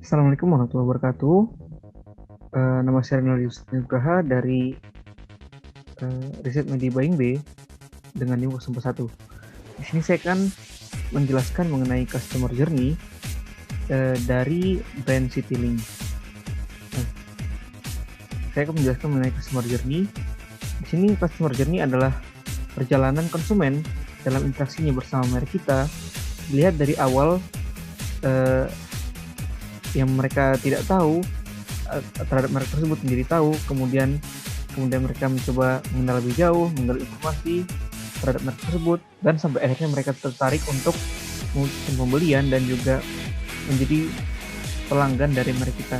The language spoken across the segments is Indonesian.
Assalamualaikum warahmatullahi wabarakatuh. Nama saya Rinaldi Nugraha dari Riset Media Buying B dengan NIM 01. Di sini saya akan menjelaskan mengenai customer journey dari brand Citylink. Nah, saya akan menjelaskan mengenai customer journey. Di sini customer journey adalah perjalanan konsumen dalam interaksinya bersama merek kita, dilihat dari awal yang mereka tidak tahu terhadap merek tersebut menjadi tahu, kemudian mereka mencoba mengenal lebih jauh, menggali informasi terhadap merek tersebut, dan sampai akhirnya mereka tertarik untuk melakukan pembelian dan juga menjadi pelanggan dari merek kita.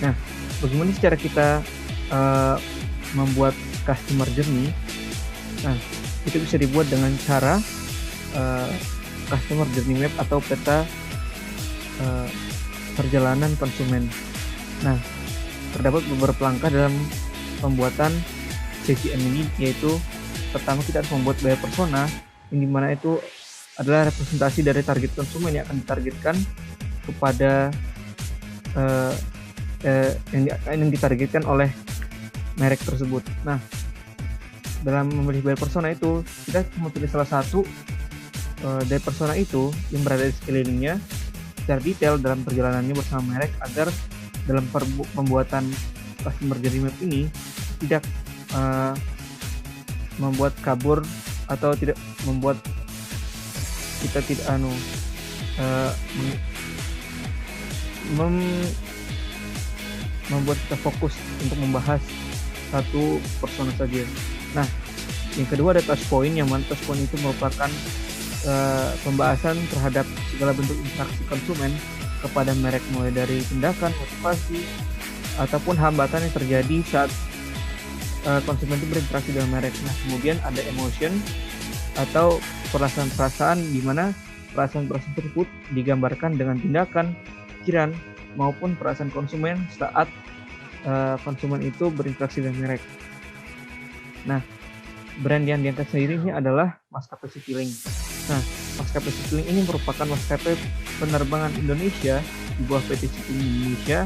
Nah, bagaimana cara kita membuat customer journey? Nah, itu bisa dibuat dengan cara customer journey map atau peta perjalanan konsumen. Nah, terdapat beberapa langkah dalam pembuatan CGM ini, yaitu pertama kita harus membuat buyer persona, yang dimana itu adalah representasi dari target konsumen yang akan ditargetkan kepada yang ditargetkan oleh merek tersebut. Nah, dalam memilih buyer persona itu kita memilih salah satu dari persona itu yang berada di sekelilingnya secara detail dalam perjalanannya bersama merek, agar dalam pembuatan customer journey map ini tidak membuat kabur atau tidak membuat kita tidak membuat kita fokus untuk membahas satu persona saja. Nah, yang kedua ada touch point, yang mana touch point itu merupakan pembahasan terhadap segala bentuk interaksi konsumen kepada merek, mulai dari tindakan, motivasi, ataupun hambatan yang terjadi saat konsumen itu berinteraksi dengan merek. Nah, kemudian ada emotion atau perasaan-perasaan, di mana perasaan-perasaan tersebut digambarkan dengan tindakan, pikiran, maupun perasaan konsumen saat konsumen itu berinteraksi dengan merek. Nah, brand yang diangkat sendiri ini adalah maskapai Citylink. Nah, maskapai Citylink ini merupakan maskapai penerbangan Indonesia di bawah PT Citylink Indonesia,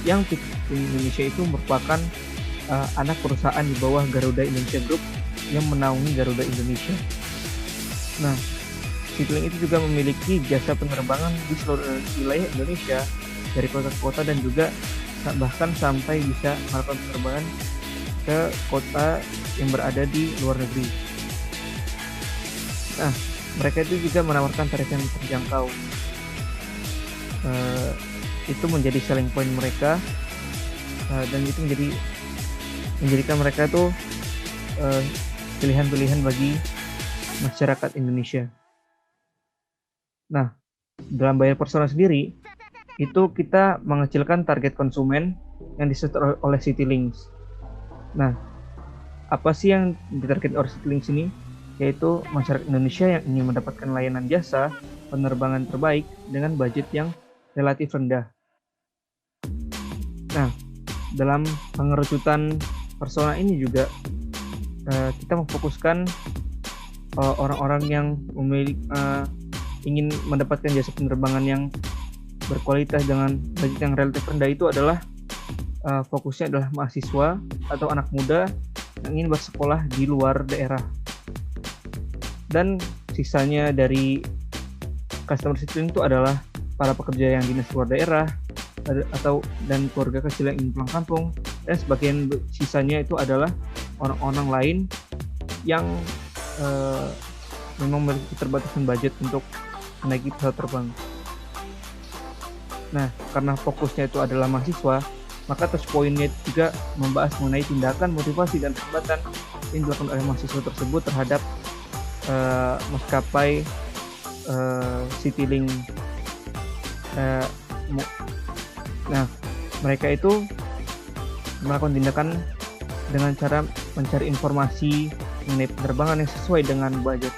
yang PT Citylink Indonesia itu merupakan anak perusahaan di bawah Garuda Indonesia Group yang menaungi Garuda Indonesia. Nah, Citylink itu juga memiliki jasa penerbangan di seluruh wilayah Indonesia, dari kota ke kota, dan juga bahkan sampai bisa melakukan penerbangan ke kota yang berada di luar negeri. Nah, mereka itu juga menawarkan tarif yang terjangkau. Itu menjadi selling point mereka, dan itu menjadikan mereka itu pilihan-pilihan bagi masyarakat Indonesia. Nah, dalam buyer persona sendiri itu kita mengecilkan target konsumen yang disetor oleh Citylink. Nah, apa sih yang ditarget oleh Citylink sini? Yaitu masyarakat Indonesia yang ingin mendapatkan layanan jasa penerbangan terbaik dengan budget yang relatif rendah. Nah, dalam pengerucutan persona ini juga kita memfokuskan orang-orang yang ingin mendapatkan jasa penerbangan yang berkualitas dengan budget yang relatif rendah. Itu adalah fokusnya adalah mahasiswa atau anak muda yang ingin bersekolah di luar daerah. Dan sisanya dari customer Citylink itu adalah para pekerja yang dinas luar daerah dan keluarga kecil yang ingin pulang kampung, dan sebagian sisanya itu adalah orang-orang lain yang memang memiliki keterbatasan budget untuk menaiki pesawat terbang. Nah, karena fokusnya itu adalah mahasiswa, maka touch point-nya juga membahas mengenai tindakan, motivasi, dan hambatan yang dilakukan oleh mahasiswa tersebut terhadap maskapai Citylink. Nah, mereka itu melakukan tindakan dengan cara mencari informasi mengenai penerbangan yang sesuai dengan budget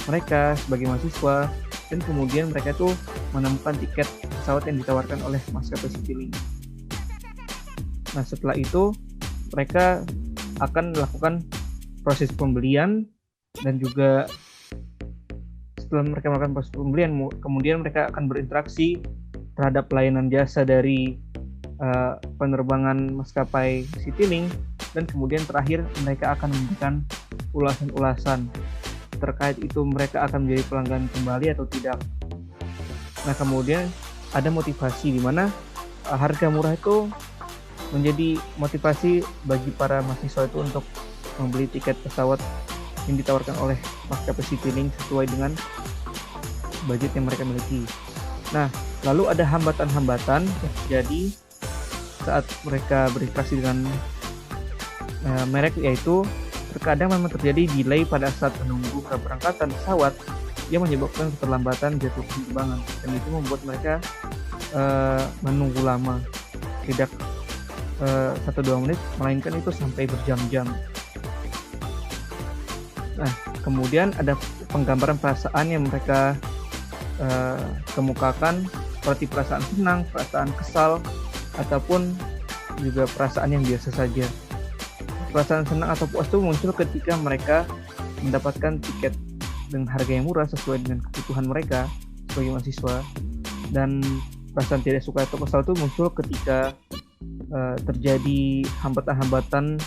mereka sebagai mahasiswa, dan kemudian mereka itu menemukan tiket pesawat yang ditawarkan oleh maskapai Citylink. Nah, setelah itu mereka akan melakukan proses pembelian, dan juga setelah mereka melakukan proses pembelian, kemudian mereka akan berinteraksi terhadap layanan jasa dari penerbangan maskapai Citylink, dan kemudian terakhir mereka akan memberikan ulasan-ulasan terkait itu mereka akan menjadi pelanggan kembali atau tidak. Nah, kemudian ada motivasi di mana harga murah itu menjadi motivasi bagi para mahasiswa itu untuk membeli tiket pesawat yang ditawarkan oleh maskapai Citylink sesuai dengan budget yang mereka miliki. Nah, lalu ada hambatan-hambatan yang terjadi saat mereka berinteraksi dengan merek, yaitu terkadang memang terjadi delay pada saat menunggu keberangkatan pesawat yang menyebabkan keterlambatan jadwal penerbangan, dan itu membuat mereka menunggu lama, tidak 1-2 menit, melainkan itu sampai berjam-jam. Nah, kemudian ada penggambaran perasaan yang mereka kemukakan, seperti perasaan senang, perasaan kesal, ataupun juga perasaan yang biasa saja. Perasaan senang atau puas itu muncul ketika mereka mendapatkan tiket dengan harga yang murah sesuai dengan kebutuhan mereka sebagai mahasiswa, dan perasaan tidak suka atau kesal itu muncul ketika terjadi hambatan-hambatan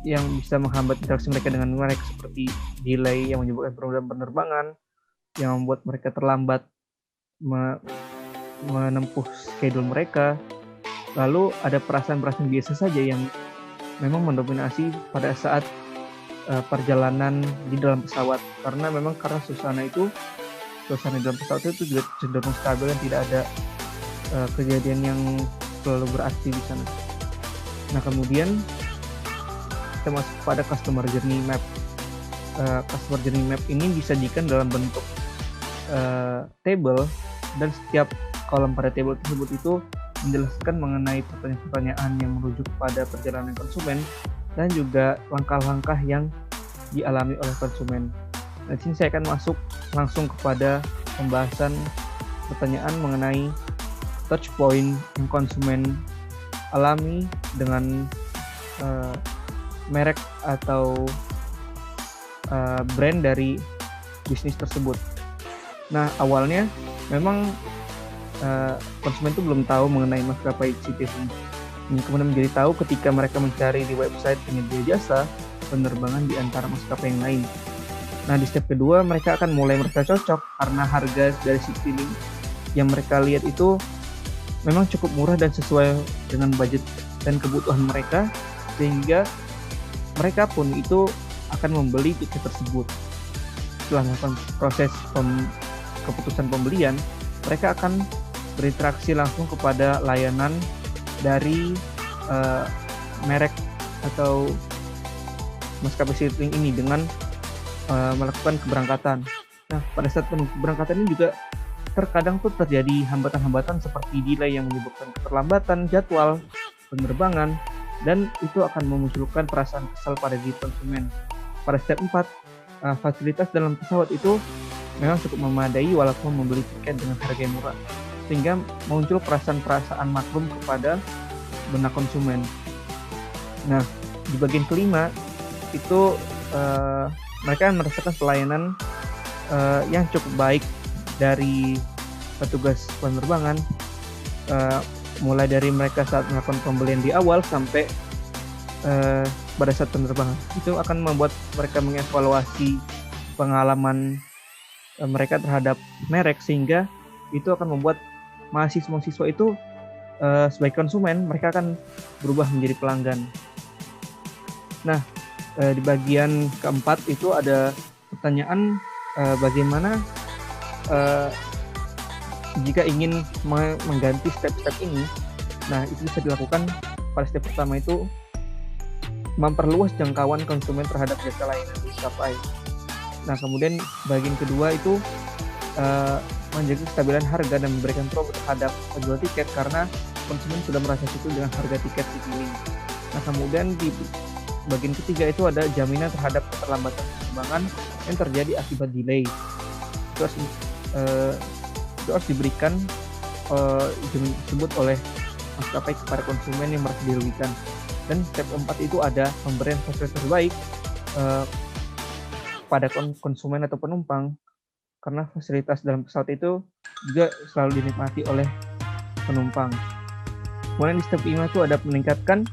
yang bisa menghambat interaksi mereka dengan mereka, seperti delay yang menyebabkan penundaan penerbangan, yang membuat mereka terlambat menempuh schedule mereka. Lalu ada perasaan-perasaan biasa saja yang memang mendominasi pada saat perjalanan di dalam pesawat, karena suasana di dalam pesawat itu juga cenderung stabil dan tidak ada kejadian yang selalu berarti di sana. Nah, kemudian kita masuk pada customer journey map. Customer journey map ini disajikan dalam bentuk table, dan setiap kolom pada table tersebut itu menjelaskan mengenai pertanyaan-pertanyaan yang merujuk pada perjalanan konsumen dan juga langkah-langkah yang dialami oleh konsumen. Nah, di sini saya akan masuk langsung kepada pembahasan pertanyaan mengenai touch point yang konsumen alami dengan merek atau brand dari bisnis tersebut. Nah, awalnya memang konsumen itu belum tahu mengenai maskapai Citylink. Kemudian menjadi tahu ketika mereka mencari di website penyedia jasa penerbangan di antara maskapai yang lain. Nah, di step kedua mereka akan mulai merasa cocok karena harga dari Citylink yang mereka lihat itu memang cukup murah dan sesuai dengan budget dan kebutuhan mereka, sehingga mereka pun itu akan membeli tiket tersebut. Setelah melakukan proses keputusan pembelian, mereka akan berinteraksi langsung kepada layanan dari merek atau maskapai Citylink ini dengan melakukan keberangkatan. Nah, pada saat keberangkatan ini juga terkadang tuh terjadi hambatan-hambatan seperti delay yang menyebabkan keterlambatan jadwal penerbangan, dan itu akan memunculkan perasaan kesal pada diri konsumen. Pada step 4, fasilitas dalam pesawat itu memang cukup memadai walaupun membeli tiket dengan harga yang murah, sehingga muncul perasaan-perasaan maklum kepada benak konsumen. Nah, di bagian kelima itu mereka merasakan pelayanan yang cukup baik dari petugas penerbangan, mulai dari mereka saat melakukan pembelian di awal sampai pada saat penerbangan. Itu akan membuat mereka mengevaluasi pengalaman mereka terhadap merek, sehingga itu akan membuat mahasiswa itu sebagai konsumen mereka akan berubah menjadi pelanggan. Nah, di bagian keempat itu ada pertanyaan bagaimana jika ingin mengganti step-step ini. Nah, itu bisa dilakukan pada step pertama itu memperluas jangkauan konsumen terhadap jasa layanan maskapai. Nah, kemudian bagian kedua itu menjaga kestabilan harga dan memberikan promo terhadap penjual tiket karena konsumen sudah merasa cukup dengan harga tiket Citylink. Nah, kemudian di bagian ketiga itu ada jaminan terhadap keterlambatan penerbangan yang terjadi akibat delay. Itu harus diberikan jaminan tersebut oleh maskapai kepada konsumen yang merasa dirugikan. Dan step 4 itu ada pemberian fasilitas terbaik pada konsumen atau penumpang, karena fasilitas dalam pesawat itu juga selalu dinikmati oleh penumpang. Kemudian di step 5 itu ada meningkatkan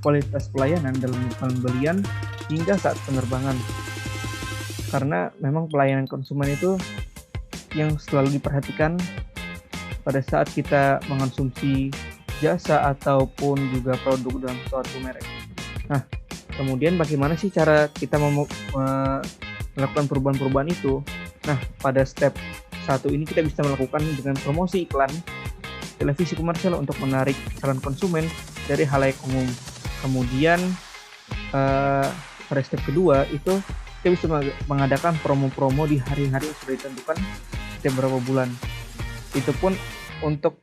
kualitas pelayanan dalam pembelian hingga saat penerbangan. Karena memang pelayanan konsumen itu yang selalu diperhatikan pada saat kita mengonsumsi jasa ataupun juga produk dalam suatu merek. Nah, kemudian bagaimana sih cara kita melakukan perubahan-perubahan itu? Nah, pada step 1 ini kita bisa melakukan dengan promosi iklan televisi komersial untuk menarik calon konsumen dari halayak umum. Kemudian pada step kedua itu kita bisa mengadakan promo-promo di hari-hari yang sudah ditentukan setiap beberapa bulan. Itu pun untuk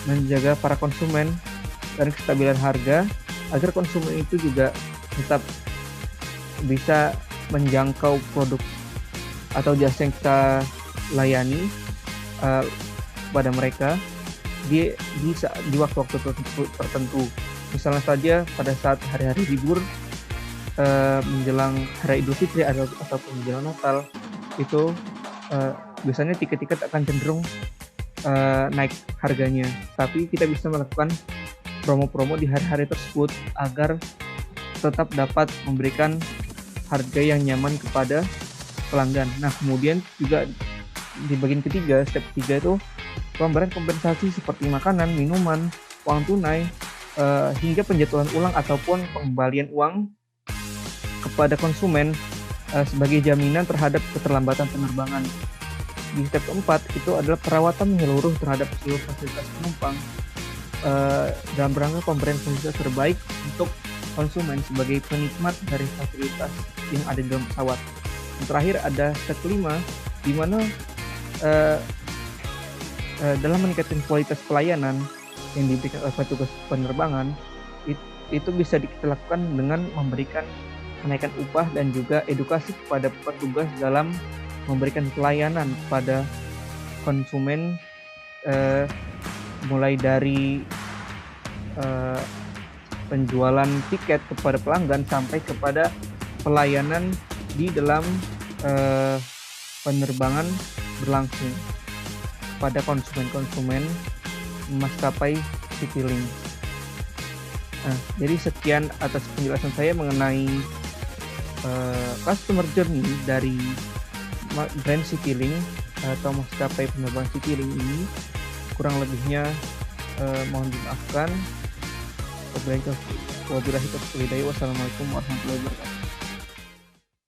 menjaga para konsumen dari kestabilan harga agar konsumen itu juga tetap bisa menjangkau produk atau jasa yang kita layani pada mereka di waktu-waktu tertentu. Misalnya saja pada saat hari-hari libur menjelang Hari Idul Fitri ataupun menjelang Natal itu biasanya tiket-tiket akan cenderung naik harganya. Tapi kita bisa melakukan promo-promo di hari-hari tersebut agar tetap dapat memberikan harga yang nyaman kepada pelanggan. Nah, kemudian juga di bagian ketiga, step 3 itu pemberian kompensasi seperti makanan, minuman, uang tunai, hingga penjatuhan ulang ataupun pengembalian uang kepada konsumen sebagai jaminan terhadap keterlambatan penerbangan. Di step keempat itu adalah perawatan menyeluruh terhadap seluruh fasilitas penumpang dalam rangka pemberian fasilitas terbaik untuk konsumen sebagai penikmat dari fasilitas yang ada di dalam pesawat. Yang terakhir ada step 5 di mana dalam meningkatkan kualitas pelayanan yang diberikan oleh petugas penerbangan itu bisa kita lakukan dengan memberikan kenaikan upah dan juga edukasi kepada petugas dalam memberikan pelayanan kepada konsumen mulai dari penjualan tiket kepada pelanggan sampai kepada pelayanan di dalam penerbangan berlangsung pada konsumen-konsumen maskapai Citylink. Nah, jadi sekian atas penjelasan saya mengenai customer journey dari brand Citylink atau maskapai penerbangan Citylink ini. Kurang lebihnya mohon dimaafkan. Wabillahi taufiq walhidayah. Wassalamualaikum warahmatullahi wabarakatuh.